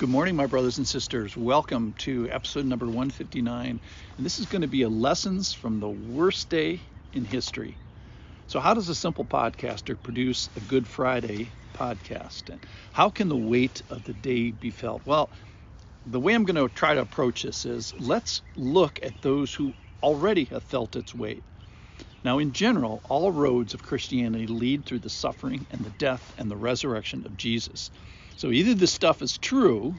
Good morning, my brothers and sisters. Welcome to episode number 159. And this is going to be a lessons from the worst day in history. So how does a simple podcaster produce a Good Friday podcast? And how can the weight of the day be felt? Well, the way I'm going to try to approach this is let's look at those who already have felt its weight. Now, in general, all roads of Christianity lead through the suffering and the death and the resurrection of Jesus. So either this stuff is true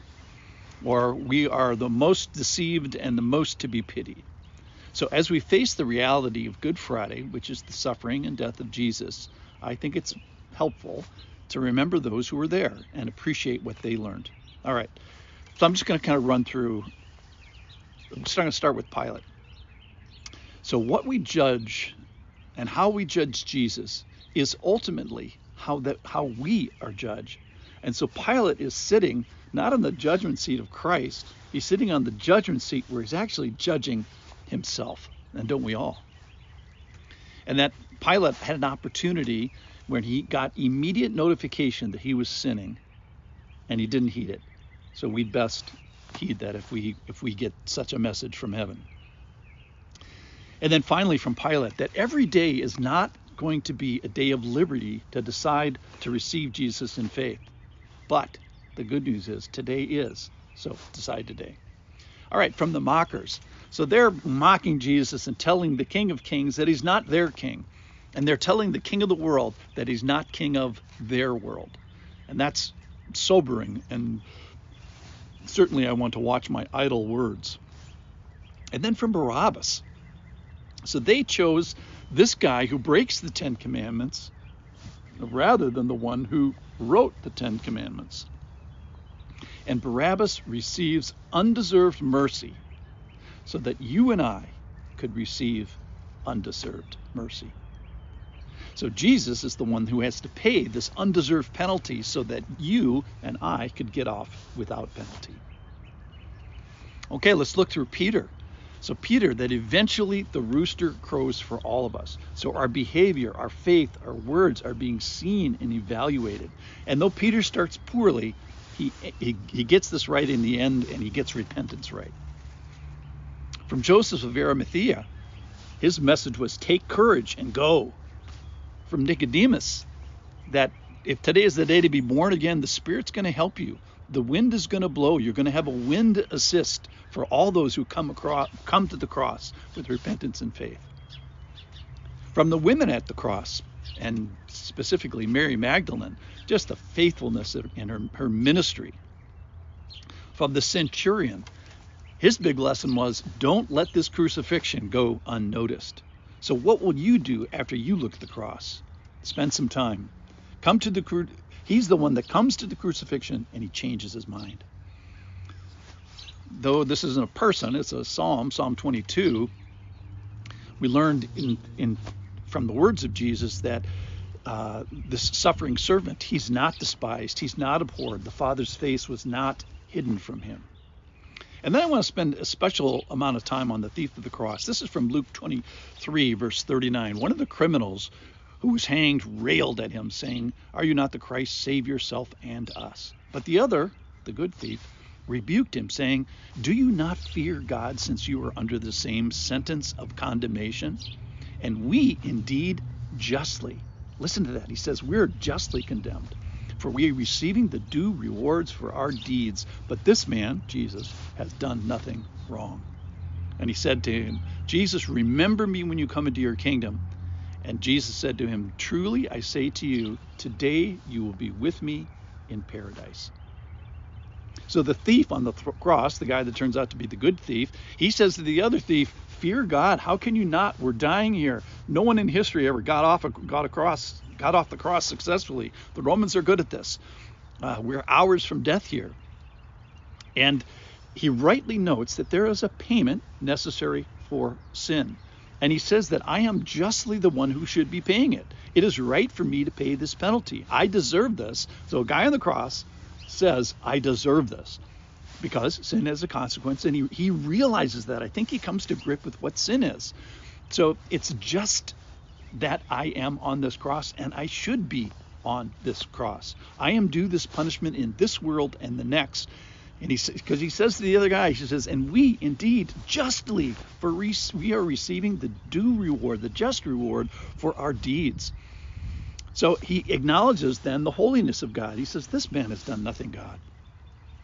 or we are the most deceived and the most to be pitied. So as we face the reality of Good Friday, which is the suffering and death of Jesus, I think it's helpful to remember those who were there and appreciate what they learned. All right, so I'm just going to kind of run through. I'm just going to start with Pilate. So what we judge and how we judge Jesus is ultimately how we are judged. And so Pilate is sitting not on the judgment seat of Christ, he's sitting on the judgment seat where he's actually judging himself. And don't we all? And that Pilate had an opportunity when he got immediate notification that he was sinning, and he didn't heed it. So we'd best heed that if we get such a message from heaven. And then finally from Pilate, that every day is not going to be a day of liberty to decide to receive Jesus in faith. But the good news is today is. So decide today. All right, from the mockers. So they're mocking Jesus and telling the King of Kings that he's not their king. And they're telling the king of the world that he's not king of their world. And that's sobering. And certainly I want to watch my idle words. And then from Barabbas. So they chose this guy who breaks the Ten Commandments rather than the one who wrote the Ten Commandments. And Barabbas receives undeserved mercy so that you and I could receive undeserved mercy. So Jesus is the one who has to pay this undeserved penalty so that you and I could get off without penalty. Okay, let's look through Peter. So Peter, that eventually the rooster crows for all of us. So our behavior, our faith, our words are being seen and evaluated. And though Peter starts poorly, he gets this right in the end, and he gets repentance right. From Joseph of Arimathea, his message was take courage and go. From Nicodemus, that if today is the day to be born again, the Spirit's going to help you. The wind is going to blow. You're going to have a wind assist for all those who come to the cross with repentance and faith. From the women at the cross, and specifically Mary Magdalene, just the faithfulness in her ministry. From the centurion, his big lesson was don't let this crucifixion go unnoticed. So what will you do after you look at the cross? Spend some time. He's the one that comes to the crucifixion and he changes his mind. Though this isn't a person, it's a Psalm 22. We learned from the words of Jesus that this suffering servant, he's not despised, he's not abhorred. The Father's face was not hidden from him. And then I want to spend a special amount of time on the thief of the cross. This is from Luke 23, verse 39. One of the criminals who was hanged railed at him, saying, "Are you not the Christ? Save yourself and us." But the other, the good thief, rebuked him, saying, "Do you not fear God, since you are under the same sentence of condemnation? And we indeed justly." Listen to that. He says, we're justly condemned, for we are receiving the due rewards for our deeds. But this man, Jesus, has done nothing wrong. And he said to him, "Jesus, remember me when you come into your kingdom." And Jesus said to him, "Truly I say to you, today you will be with me in paradise." So the thief on the cross, the guy that turns out to be the good thief, he says to the other thief, "Fear God. How can you not? We're dying here. No one in history ever got off the cross successfully. The Romans are good at this. We're hours from death here." And he rightly notes that there is a payment necessary for sin. And he says that I am justly the one who should be paying it. It is right for me to pay this penalty. I deserve this. So a guy on the cross says, I deserve this, because sin has a consequence, and he realizes that. I think he comes to grip with what sin is. So it's just that I am on this cross, and I should be on this cross. I am due this punishment in this world and the next, And because he says to the other guy, he says, and we indeed justly, for we are receiving the due reward, the just reward for our deeds. So he acknowledges then the holiness of God. He says, this man has done nothing, God.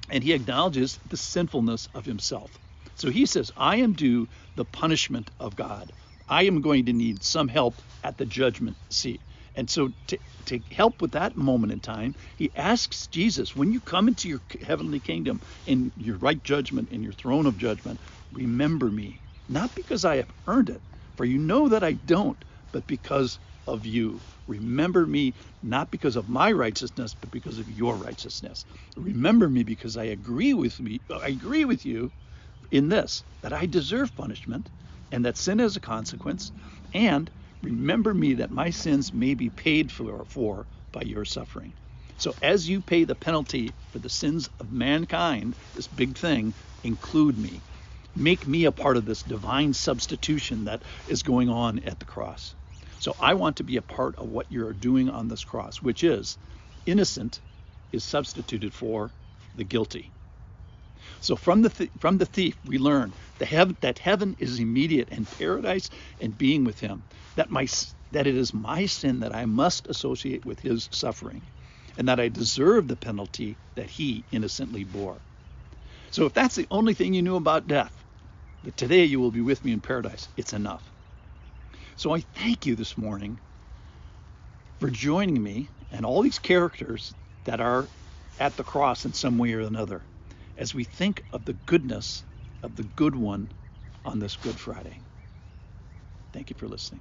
And he acknowledges the sinfulness of himself. So he says, I am due the punishment of God. I am going to need some help at the judgment seat. And so to help with that moment in time, he asks Jesus, when you come into your heavenly kingdom, in your right judgment, in your throne of judgment, remember me, not because I have earned it, for you know that I don't, but because of you. Remember me, not because of my righteousness, but because of your righteousness. Remember me because I agree with you in this, that I deserve punishment and that sin has a consequence, and remember me that my sins may be paid for by your suffering. So as you pay the penalty for the sins of mankind, this big thing, include me. Make me a part of this divine substitution that is going on at the cross. So I want to be a part of what you're doing on this cross, which is innocent is substituted for the guilty. So from the thief, we learn that heaven is immediate and paradise and being with him. That it is my sin that I must associate with his suffering, and that I deserve the penalty that he innocently bore. So if that's the only thing you knew about death, that today you will be with me in paradise, it's enough. So I thank you this morning for joining me and all these characters that are at the cross in some way or another, as we think of the goodness of the good one on this Good Friday. Thank you for listening.